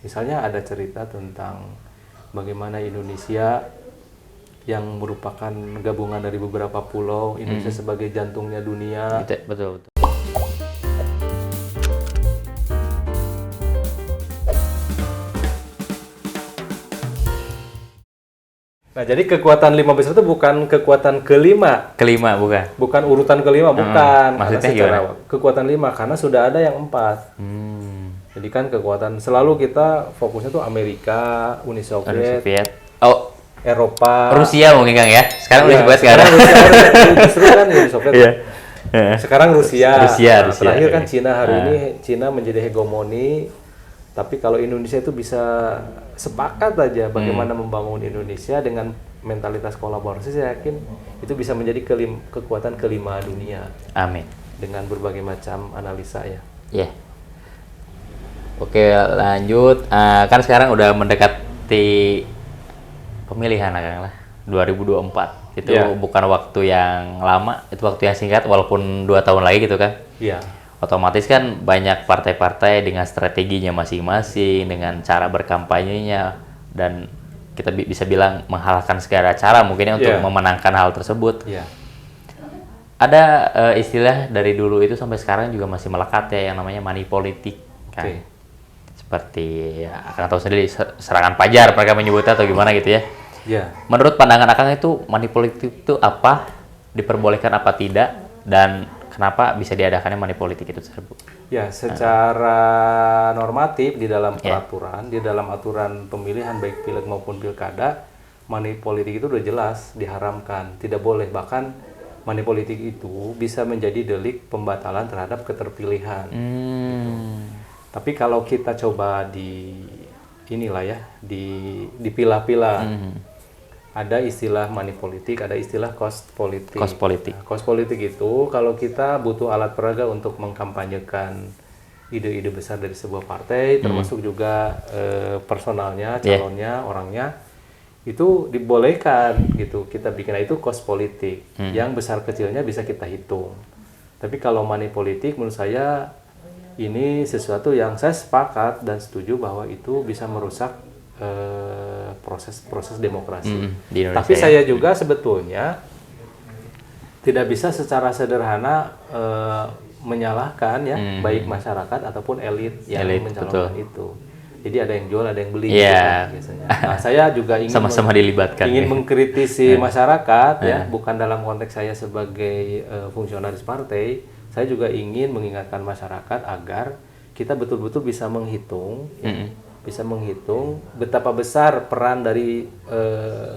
Misalnya ada cerita tentang bagaimana Indonesia yang merupakan gabungan dari beberapa pulau, Indonesia sebagai jantungnya dunia. Betul. Nah, jadi kekuatan 5 besar itu bukan kekuatan kelima. Kelima bukan? Bukan urutan kelima, bukan. Maksudnya karena secara gimana? kekuatan 5, karena sudah ada yang 4. Jadi kan kekuatan, selalu kita fokusnya tuh Amerika, Uni Soviet, Oh, Eropa. Rusia mungkin Kang ya? Sekarang udah Ya, disebut sekarang. Justru kan Uni Soviet. Iya. Sekarang Rusia. Rusia. Terakhir kan Cina, hari ini Cina menjadi hegemoni. Tapi kalau Indonesia itu bisa sepakat aja bagaimana membangun Indonesia dengan mentalitas kolaborasi, saya yakin itu bisa menjadi kekuatan kelima dunia. Amin. Dengan berbagai macam analisa ya. Iya. Oke, lanjut. Kan sekarang udah mendekati pemilihan Kang lah, 2024. Itu bukan waktu yang lama, itu waktu yang singkat walaupun 2 tahun lagi gitu kan. Iya. Otomatis kan banyak partai-partai dengan strateginya masing-masing, dengan cara berkampanyenya, dan kita bisa bilang menghalalkan segala cara mungkin untuk memenangkan hal tersebut. Iya. Ada istilah dari dulu itu sampai sekarang juga masih melekat ya, yang namanya money politik kan. Seperti ya, Akang tahu sendiri serangan pajar mereka menyebutnya atau gimana gitu ya. Iya. Menurut pandangan Akang itu money politik itu apa? Diperbolehkan apa tidak? Dan kenapa bisa diadakannya money politik itu tersebut? Ya, secara normatif di dalam peraturan, di dalam aturan pemilihan baik pileg maupun pilkada, money politik itu udah jelas diharamkan, tidak boleh. Bahkan money politik itu bisa menjadi delik pembatalan terhadap keterpilihan. Tapi kalau kita coba dipilah-pilah. Ada istilah money politik, ada istilah cost politik. Cost politik. Nah, cost politik itu kalau kita butuh alat peraga untuk mengkampanyekan ide-ide besar dari sebuah partai, termasuk juga personalnya, calonnya, orangnya, itu dibolehkan gitu. Kita bikin itu cost politik, yang besar kecilnya bisa kita hitung. Tapi kalau money politik, menurut saya ini sesuatu yang saya sepakat dan setuju bahwa itu bisa merusak proses demokrasi. Tapi saya juga sebetulnya tidak bisa secara sederhana menyalahkan ya, baik masyarakat ataupun elit yang mencalonkan itu. Jadi ada yang jual, ada yang beli gitu kan, biasanya. Nah, saya juga ingin sama-sama dilibatkan. Ingin mengkritisi masyarakat ya, bukan dalam konteks saya sebagai fungsionaris partai. Saya juga ingin mengingatkan masyarakat agar kita betul-betul bisa menghitung bisa menghitung betapa besar peran dari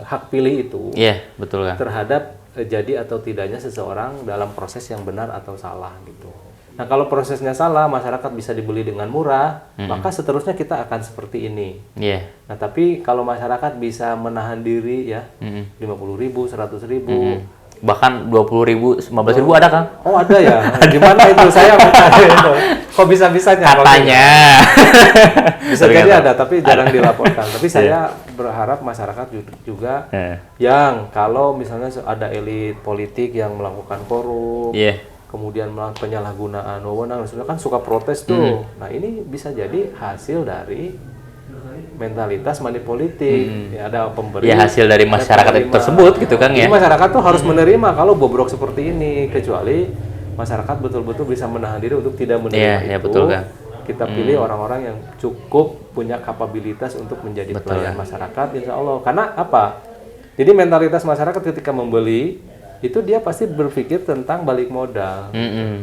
hak pilih itu betul kan? Terhadap jadi atau tidaknya seseorang dalam proses yang benar atau salah gitu. Nah, kalau prosesnya salah, masyarakat bisa dibeli dengan murah, maka seterusnya kita akan seperti ini. Nah, tapi kalau masyarakat bisa menahan diri ya, 50.000, 100.000, bahkan 20.000, 15.000 ada Kang? Oh ada ya? Gimana itu? Saya mencari itu. Kok bisa-bisanya? Katanya. Bisa jadi ada, tapi jarang dilaporkan. Tapi saya berharap masyarakat juga yang kalau misalnya ada elit politik yang melakukan korup, kemudian melakukan penyalahgunaan wewenang, kan suka protes tuh. Nah, ini bisa jadi hasil dari mentalitas money politik. Ada pemberi, hasil dari masyarakat tersebut gitu kan ya. Jadi masyarakat tuh harus menerima kalau bobrok seperti ini, kecuali masyarakat betul-betul bisa menahan diri untuk tidak menerima itu. Betul kan. Kita pilih orang-orang yang cukup punya kapabilitas untuk menjadi pelayan masyarakat, insya Allah. Karena apa? Jadi mentalitas masyarakat ketika membeli itu dia pasti berpikir tentang balik modal.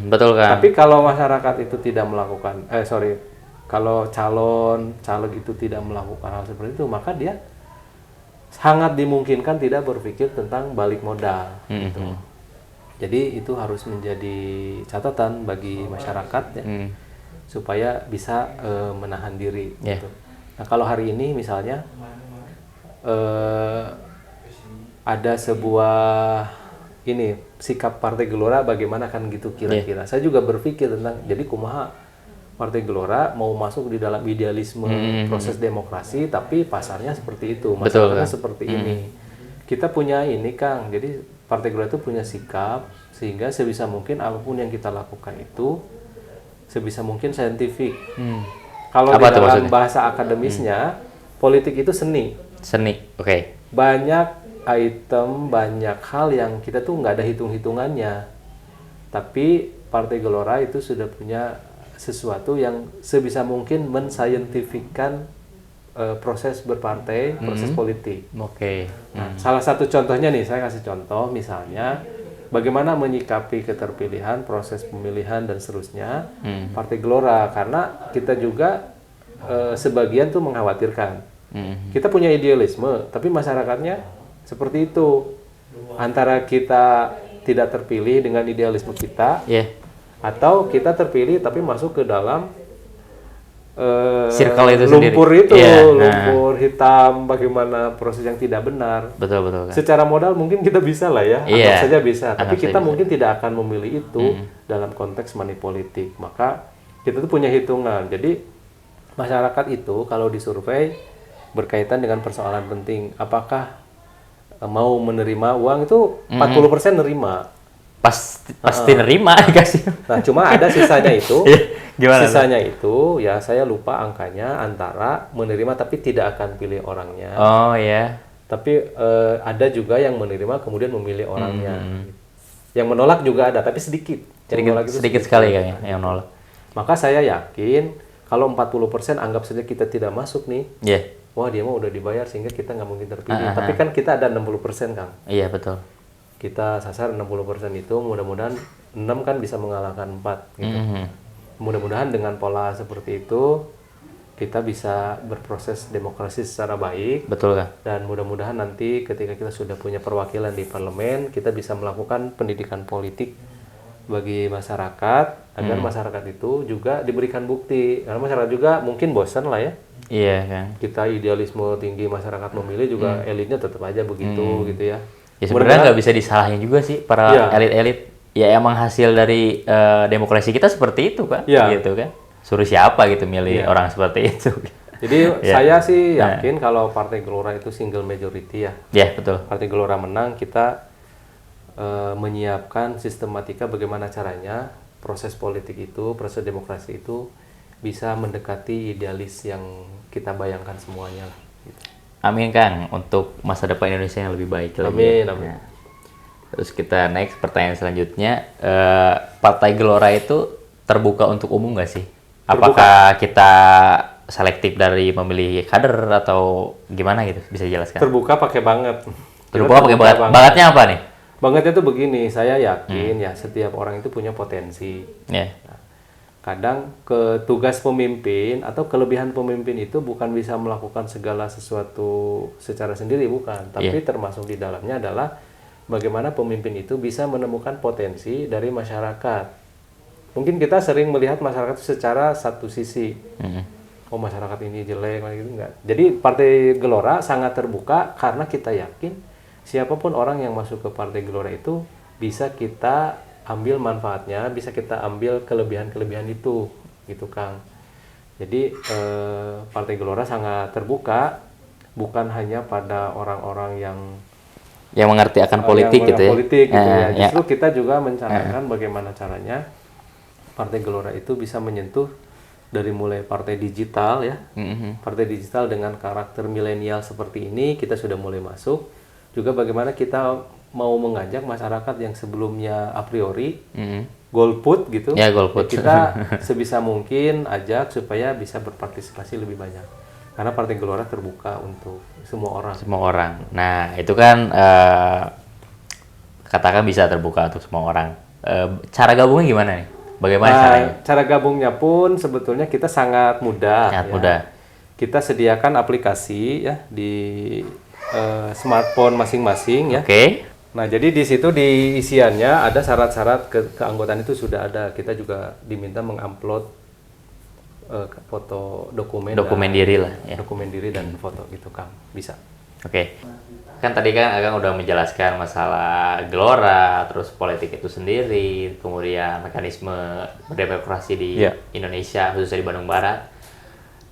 Betul kan. Tapi kalau masyarakat itu tidak melakukan, kalau caleg itu tidak melakukan hal seperti itu, maka dia sangat dimungkinkan tidak berpikir tentang balik modal. Gitu. Jadi itu harus menjadi catatan bagi masyarakat ya, supaya bisa menahan diri. Gitu. Nah, kalau hari ini misalnya ada sebuah sikap Partai Gelora bagaimana kan gitu kira-kira. Saya juga berpikir tentang jadi kumaha Partai Gelora mau masuk di dalam idealisme proses demokrasi, tapi pasarnya seperti itu, masyarakatnya seperti ini. Kita punya ini Kang, jadi Partai Gelora itu punya sikap sehingga sebisa mungkin apapun yang kita lakukan itu sebisa mungkin saintifik. Kalau di Apa tuh dalam maksudnya? bahasa akademisnya, politik itu seni. Seni. Oke. Banyak item, banyak hal yang kita tuh nggak ada hitung-hitungannya. Tapi Partai Gelora itu sudah punya sesuatu yang sebisa mungkin menscientifickan proses berpartai, proses politik. Oke. Nah, salah satu contohnya nih, saya kasih contoh, misalnya bagaimana menyikapi keterpilihan, proses pemilihan dan seterusnya Partai Gelora, karena kita juga sebagian tuh mengkhawatirkan. Kita punya idealisme, tapi masyarakatnya seperti itu. Antara kita tidak terpilih dengan idealisme kita, atau kita terpilih tapi masuk ke dalam Circle itu lumpur sendiri. itu, Iya, lumpur hitam, bagaimana proses yang tidak benar. Betul kan. Secara modal mungkin kita bisa lah ya, Iya, anggap saja bisa. Tapi anggap kita saja mungkin tidak akan memilih itu dalam konteks money politik. Maka kita tuh punya hitungan. Jadi masyarakat itu kalau disurvei berkaitan dengan persoalan penting, apakah mau menerima uang itu 40% nerima. Pasti nerima dikasih. Nah, cuma ada sisanya itu. Gimana? Sisanya itu ya saya lupa angkanya, antara menerima tapi tidak akan pilih orangnya. Oh ya. Tapi ada juga yang menerima kemudian memilih orangnya. Yang menolak juga ada, tapi sedikit. Yang menolak itu Sedikit sekali kayaknya yang nolak. Maka saya yakin kalau 40% anggap saja kita tidak masuk nih. Iya. Wah, dia mah udah dibayar sehingga kita nggak mungkin terpilih. Tapi kan kita ada 60%, Kang. Iya, betul. Kita sasar 60% itu, mudah-mudahan 6 kan bisa mengalahkan 4 gitu. Mudah-mudahan dengan pola seperti itu kita bisa berproses demokrasi secara baik. Betul kan? Dan mudah-mudahan nanti ketika kita sudah punya perwakilan di parlemen, kita bisa melakukan pendidikan politik bagi masyarakat agar masyarakat itu juga diberikan bukti. Karena masyarakat juga mungkin bosan lah ya. Iya kan. Kita idealisme tinggi masyarakat memilih juga elitnya tetap aja begitu gitu ya. Ya sebenarnya nggak bisa disalahin juga sih para elit-elit. Ya emang hasil dari demokrasi kita seperti itu kan, gitu kan. Suruh siapa gitu milih orang seperti itu. Jadi saya sih yakin kalau Partai Gelora itu single majority ya. Iya, betul. Partai Gelora menang, kita menyiapkan sistematika bagaimana caranya proses politik itu, proses demokrasi itu bisa mendekati idealis yang kita bayangkan semuanya. Gitu. Amin Kang, untuk masa depan Indonesia yang lebih baik lagi. Amin, amin. Terus kita next pertanyaan selanjutnya, Partai Gelora itu terbuka untuk umum nggak sih? Apakah kita selektif dari memilih kader atau gimana gitu? Bisa dijelaskan? Terbuka pakai banget. Terbuka pakai banget. Bangetnya apa nih? Bangetnya tuh begini, saya yakin ya setiap orang itu punya potensi. Nah, kadang tugas pemimpin atau kelebihan pemimpin itu bukan bisa melakukan segala sesuatu secara sendiri, bukan. Tapi termasuk di dalamnya adalah bagaimana pemimpin itu bisa menemukan potensi dari masyarakat. Mungkin kita sering melihat masyarakat itu secara satu sisi. Oh, masyarakat ini jelek, gitu enggak. Jadi Partai Gelora sangat terbuka karena kita yakin siapapun orang yang masuk ke Partai Gelora itu bisa kita ambil manfaatnya, bisa kita ambil kelebihan-kelebihan itu, gitu Kang. Jadi Partai Gelora sangat terbuka, bukan hanya pada orang-orang yang mengerti akan politik gitu ya. Politik gitu ya. Justru kita juga mencanangkan bagaimana caranya Partai Gelora itu bisa menyentuh dari mulai partai digital ya. Partai digital dengan karakter milenial seperti ini kita sudah mulai masuk. Juga bagaimana kita mau mengajak masyarakat yang sebelumnya a priori golput gitu. Ya, golput. Kita sebisa mungkin ajak supaya bisa berpartisipasi lebih banyak. Karena Partai Gelora terbuka untuk semua orang. Semua orang. Nah, itu kan katakan bisa terbuka untuk semua orang. Cara gabungnya gimana nih? Bagaimana caranya? Cara gabungnya pun sebetulnya kita sangat mudah. Sangat mudah. Kita sediakan aplikasi ya di smartphone masing-masing ya. Oke. Nah, jadi di situ di isiannya ada syarat-syarat keanggotaan itu sudah ada. Kita juga diminta mengupload foto dokumen diri lah ya. Dokumen diri dan foto gitu, Kang. Bisa. Oke. Kan tadi kan Akang udah menjelaskan masalah Gelora, terus politik itu sendiri, kemudian mekanisme berdemokrasi di Indonesia, khususnya di Bandung Barat.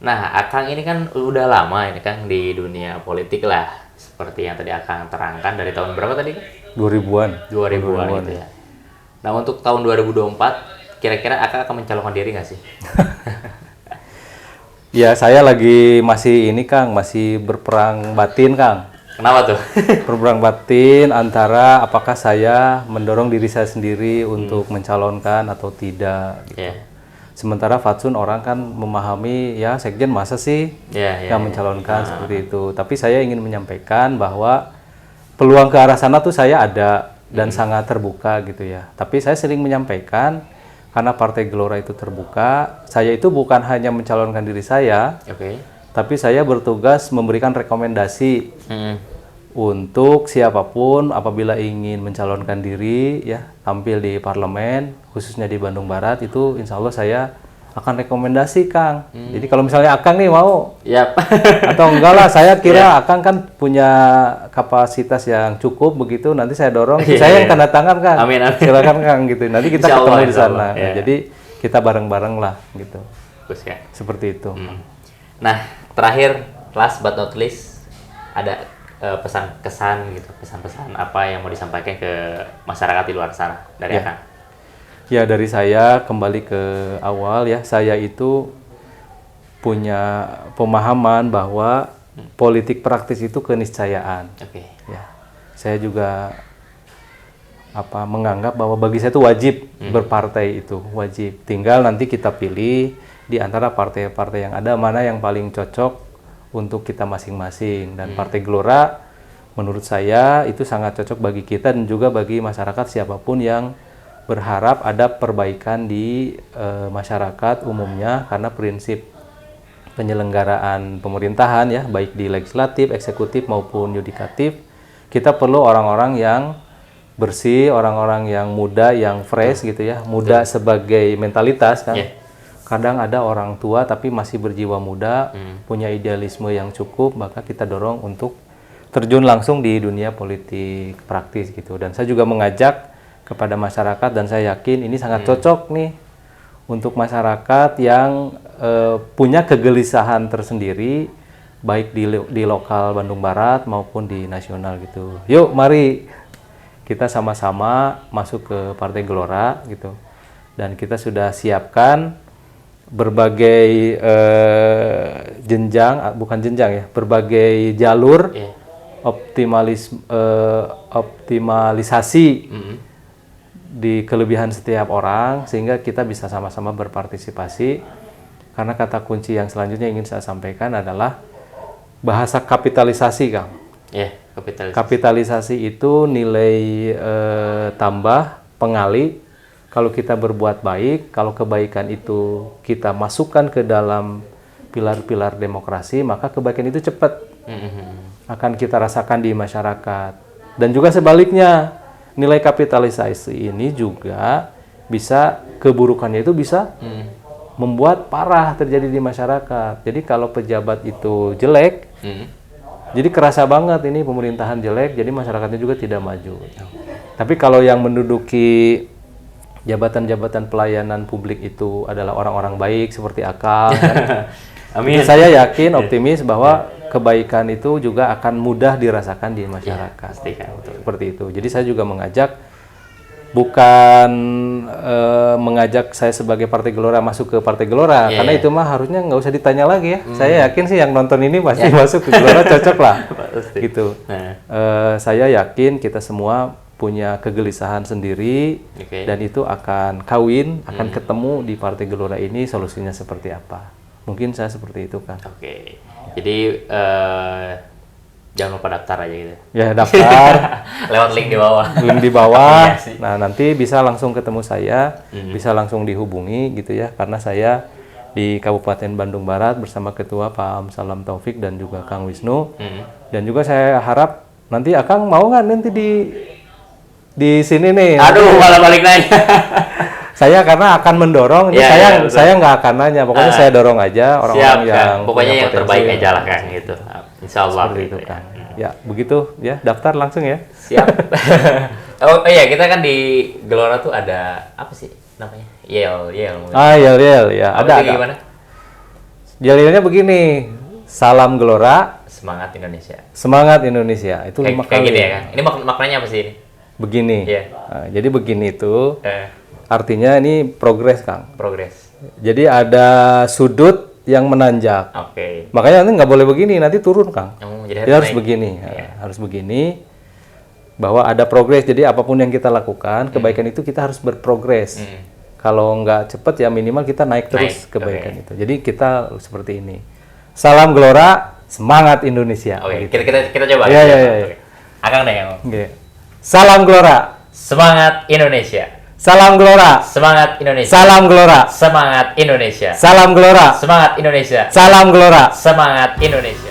Nah, Akang ini kan udah lama ini kan di dunia politik lah. Seperti yang tadi Akang terangkan dari tahun berapa tadi? 2000-an. 2000-an gitu ya. Nah, untuk tahun 2024, kira-kira Akang akan mencalonkan diri nggak sih? Ya, saya lagi masih ini Kang, masih berperang batin Kang. Kenapa tuh? Berperang batin antara apakah saya mendorong diri saya sendiri untuk mencalonkan atau tidak gitu. Ya. Sementara Fatsun orang kan memahami ya sekjen masa sih nggak mencalonkan seperti itu. Tapi saya ingin menyampaikan bahwa peluang ke arah sana tuh saya ada dan sangat terbuka gitu ya. Tapi saya sering menyampaikan karena Partai Gelora itu terbuka, saya itu bukan hanya mencalonkan diri saya, tapi saya bertugas memberikan rekomendasi untuk siapapun apabila ingin mencalonkan diri ya tampil di parlemen, khususnya di Bandung Barat itu insya Allah saya akan rekomendasi Kang. Jadi kalau misalnya Akang nih mau, atau enggak lah, saya kira Akang kan punya kapasitas yang cukup begitu, nanti saya dorong, saya yang tanda tangan Kang. Amin. Silakan Kang gitu. Nanti kita Insya ketemu Allah, di sana. Allah, ya. Jadi kita bareng-bareng lah gitu. Bagus ya. Seperti itu. Nah, terakhir, last but not least, ada pesan kesan gitu, pesan-pesan apa yang mau disampaikan ke masyarakat di luar sana dari Akang? Ya, dari saya kembali ke awal ya, saya itu punya pemahaman bahwa politik praktis itu keniscayaan. Ya, saya juga menganggap bahwa bagi saya itu wajib berpartai, itu wajib. Tinggal nanti kita pilih di antara partai-partai yang ada mana yang paling cocok untuk kita masing-masing. Dan Partai Gelora menurut saya itu sangat cocok bagi kita dan juga bagi masyarakat siapapun yang berharap ada perbaikan di masyarakat umumnya, karena prinsip penyelenggaraan pemerintahan ya, baik di legislatif, eksekutif maupun yudikatif, kita perlu orang-orang yang bersih, orang-orang yang muda, yang fresh gitu ya, muda sebagai mentalitas kan. Kadang ada orang tua tapi masih berjiwa muda, punya idealisme yang cukup, maka kita dorong untuk terjun langsung di dunia politik praktis gitu. Dan saya juga mengajak kepada masyarakat, dan saya yakin ini sangat cocok nih untuk masyarakat yang punya kegelisahan tersendiri baik di lokal Bandung Barat maupun di nasional gitu. Yuk mari kita sama-sama masuk ke Partai Gelora gitu, dan kita sudah siapkan berbagai berbagai jalur optimalisasi di kelebihan setiap orang sehingga kita bisa sama-sama berpartisipasi. Karena kata kunci yang selanjutnya ingin saya sampaikan adalah bahasa kapitalisasi, Kang. Kapitalisasi itu nilai tambah, pengali. Kalau kita berbuat baik, kalau kebaikan itu kita masukkan ke dalam pilar-pilar demokrasi, maka kebaikan itu cepat akan kita rasakan di masyarakat. Dan juga sebaliknya, nilai kapitalisasi ini juga bisa, keburukannya itu bisa membuat parah terjadi di masyarakat. Jadi kalau pejabat itu jelek, jadi kerasa banget ini pemerintahan jelek, jadi masyarakatnya juga tidak maju. Tapi kalau yang menduduki jabatan-jabatan pelayanan publik itu adalah orang-orang baik seperti Akang, kan? Amin. Saya yakin, optimis bahwa kebaikan itu juga akan mudah dirasakan di masyarakat. Seperti itu. Jadi saya juga mengajak, bukan mengajak saya sebagai Partai Gelora masuk ke Partai Gelora, karena itu mah harusnya nggak usah ditanya lagi ya. Saya yakin sih yang nonton ini pasti masuk ke Gelora, cocok lah. Gitu. Saya yakin kita semua punya kegelisahan sendiri, dan itu akan kawin, akan ketemu di Partai Gelora ini solusinya seperti apa. Mungkin saya seperti itu, Kang. Jadi jangan lupa daftar aja gitu. Ya, daftar. Lewat link di bawah. Link di bawah. Nah, nanti bisa langsung ketemu saya, bisa langsung dihubungi gitu ya, karena saya di Kabupaten Bandung Barat bersama Ketua Pak Salam Taufik dan juga Kang Wisnu. Dan juga saya harap nanti Akang mau nggak nanti di sini nih. Aduh, malah balik nanya. Saya karena akan mendorong, ini saya nggak akan nanya, pokoknya saya dorong aja orang-orang yang pokoknya yang terbaik aja lah kan gitu. Insya Allah seperti itu kan. Ya begitu ya, daftar langsung ya. Siap. Oh iya, kita kan di Gelora tuh ada apa sih namanya? Yel. Yel ya. Ada. Gimana? Yelnya begini, salam Gelora, semangat Indonesia. Semangat Indonesia. Itu 5 kali. Kayak gini ya kan. Ini maknanya apa sih ini? Begini. Nah, jadi begini itu. Artinya ini progres, Kang. Progres. Jadi ada sudut yang menanjak. Oke. Makanya nanti nggak boleh begini, nanti turun, Kang. Jadi Dia harus begini, harus begini. Bahwa ada progres. Jadi apapun yang kita lakukan, kebaikan itu kita harus berprogres. Kalau nggak cepat ya minimal kita naik terus kebaikan itu. Jadi kita seperti ini. Salam Gelora, semangat Indonesia. Oke, kita coba. Iya. Akang deh yang. Salam Gelora, semangat Indonesia. Salam Gelora, semangat Indonesia. Salam Gelora, semangat Indonesia. Salam Gelora, semangat Indonesia. Salam Gelora, semangat Indonesia.